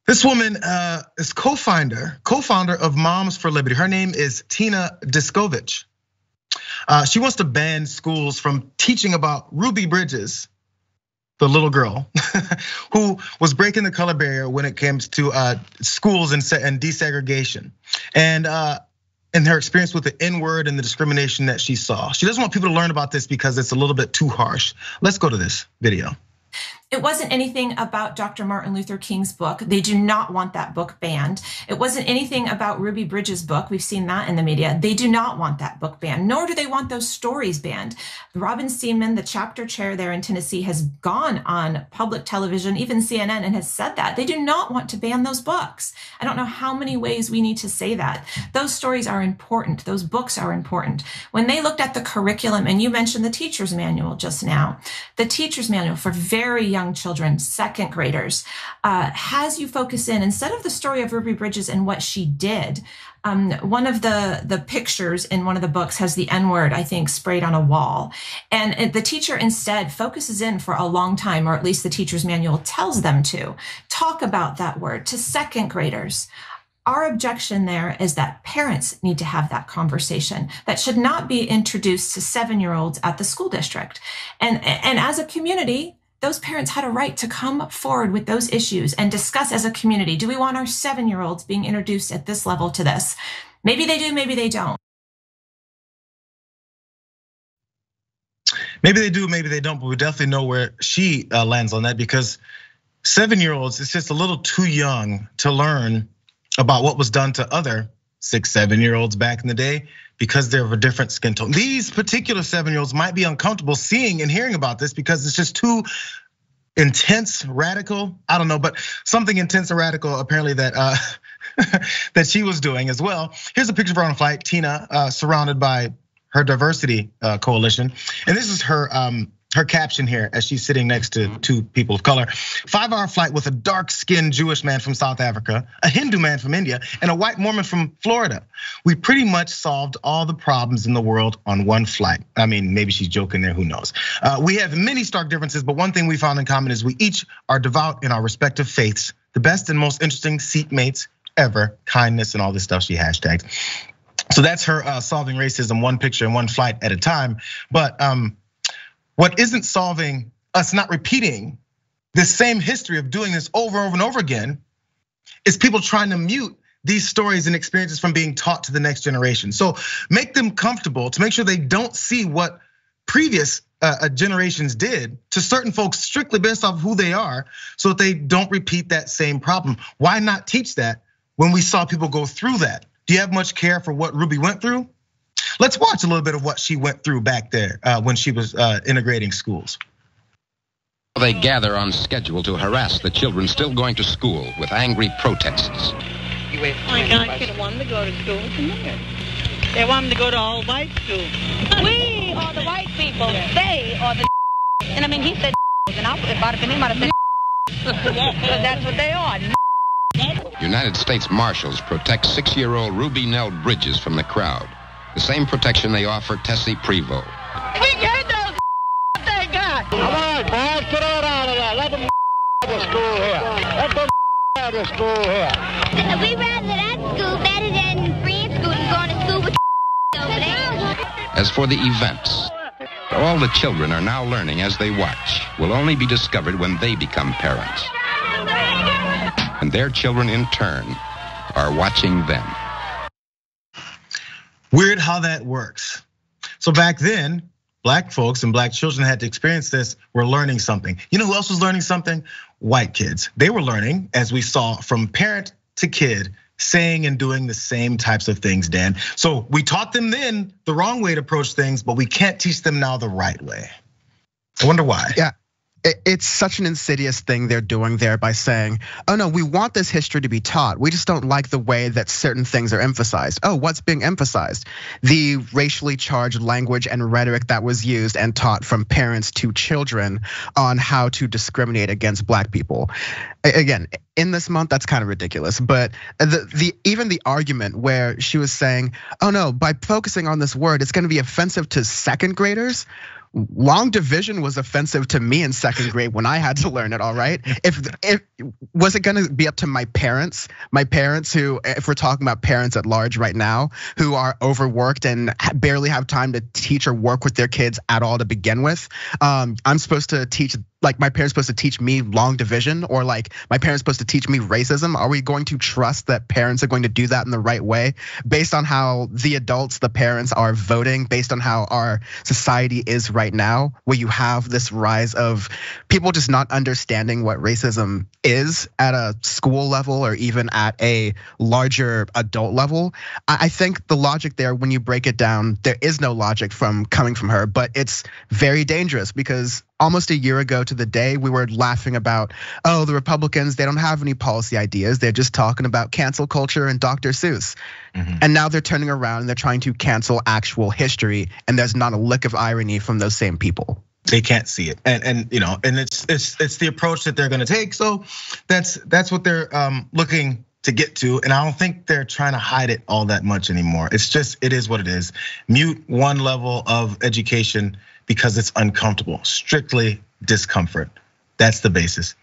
This woman is co-founder of Moms for Liberty. Her name is Tina Descovich. She wants to ban schools from teaching about Ruby Bridges, the little girl who was breaking the color barrier when it comes to schools and desegregation, and her experience with the N-word and the discrimination that she saw. She doesn't want people to learn about this because it's a little bit too harsh. Let's go to this video. It wasn't anything about Dr. Martin Luther King's book. They do not want that book banned. It wasn't anything about Ruby Bridges' book. We've seen that in the media. They do not want that book banned, nor do they want those stories banned. Robin Steenman, the chapter chair there in Tennessee, has gone on public television, even CNN, and has said that. They do not want to ban those books. I don't know how many ways we need to say that. Those stories are important. Those books are important. When they looked at the curriculum, and you mentioned the teacher's manual just now, the teacher's manual for very young children, second graders, has you focus in, instead of the story of Ruby Bridges and what she did, one of the pictures in one of the books has the N-word, I think, sprayed on a wall. And the teacher instead focuses in for a long time, or at least the teacher's manual tells them to, talk about that word to second graders. Our objection there is that parents need to have that conversation. That should not be introduced to 7-year-olds at the school district. And as a community, those parents had a right to come forward with those issues and discuss as a community, do we want our 7-year-olds being introduced at this level to this? Maybe they do, maybe they don't. Maybe they do, maybe they don't, but we definitely know where she lands on that, because 7-year-olds, it's just a little too young to learn about what was done to other 6, 7-year-olds back in the day, because they're of a different skin tone. These particular 7-year-olds might be uncomfortable seeing and hearing about this because it's just too intense, radical. I don't know, but something intense and radical apparently that that she was doing as well. Here's a picture of her on a flight, Tina, surrounded by her diversity coalition, and this is her caption here as she's sitting next to 2 people of color. 5-hour flight with a dark-skinned Jewish man from South Africa, a Hindu man from India, and a white Mormon from Florida. We pretty much solved all the problems in the world on one flight. I mean, maybe she's joking there, who knows? We have many stark differences, but one thing we found in common is we each are devout in our respective faiths, the best and most interesting seatmates ever, kindness and all this stuff she hashtagged. So that's her solving racism, one picture and one flight at a time. But what isn't solving us not repeating this same history of doing this over and over again is people trying to mute these stories and experiences from being taught to the next generation. So make them comfortable to make sure they don't see what previous generations did to certain folks strictly based off of who they are, so that they don't repeat that same problem. Why not teach that when we saw people go through that? Do you have much care for what Ruby went through? Let's watch a little bit of what she went through back there when she was integrating schools. They gather on schedule to harass the children still going to school with angry protests. My God, kids want them to go to school. They want them to go to all white school. We are the white people. They are the and I mean, he said and if I'd have been him, I'd have said because that's what they are. United States Marshals protect 6-year-old Ruby Nell Bridges from the crowd. The same protection they offer Tessie Prevost. We get those they got. Come on, boys, get on out of there. Let them have the school here. Let them have the school here. We rather that school better than free students going to school with over there. As for the events, all the children are now learning as they watch will only be discovered when they become parents. And their children in turn are watching them. Weird how that works. So back then, black folks and black children had to experience this, were learning something. You know who else was learning something? White kids. They were learning, as we saw, from parent to kid, saying and doing the same types of things, Dan. So we taught them then the wrong way to approach things, but we can't teach them now the right way. I wonder why. Yeah. It's such an insidious thing they're doing there by saying, oh no, we want this history to be taught. We just don't like the way that certain things are emphasized. Oh, what's being emphasized? The racially charged language and rhetoric that was used and taught from parents to children on how to discriminate against black people. Again, in this month, that's kind of ridiculous. But even the argument where she was saying, oh no, by focusing on this word, it's gonna be offensive to second graders. long division was offensive to me in second grade when I had to learn it, all right? If was it gonna be up to my parents who, if we're talking about parents at large right now, who are overworked and barely have time to teach or work with their kids at all to begin with. I'm supposed to teach, like my parents supposed to teach me long division, or like my parents supposed to teach me racism? Are we going to trust that parents are going to do that in the right way based on how the adults, the parents, are voting, based on how our society is right now, where you have this rise of people just not understanding what racism is at a school level or even at a larger adult level? I think the logic there, when you break it down, there is no logic from coming from her, but it's very dangerous because almost a year ago to the day, we were laughing about, oh, the Republicans, they don't have any policy ideas. They're just talking about cancel culture and Dr. Seuss. And now they're turning around and they're trying to cancel actual history, and there's not a lick of irony from those same people. They can't see it, and it's the approach that they're going to take. So that's what they're looking to get to, and I don't think they're trying to hide it all that much anymore. It's just, it is what it is. Mute one level of education because it's uncomfortable, strictly discomfort. That's the basis.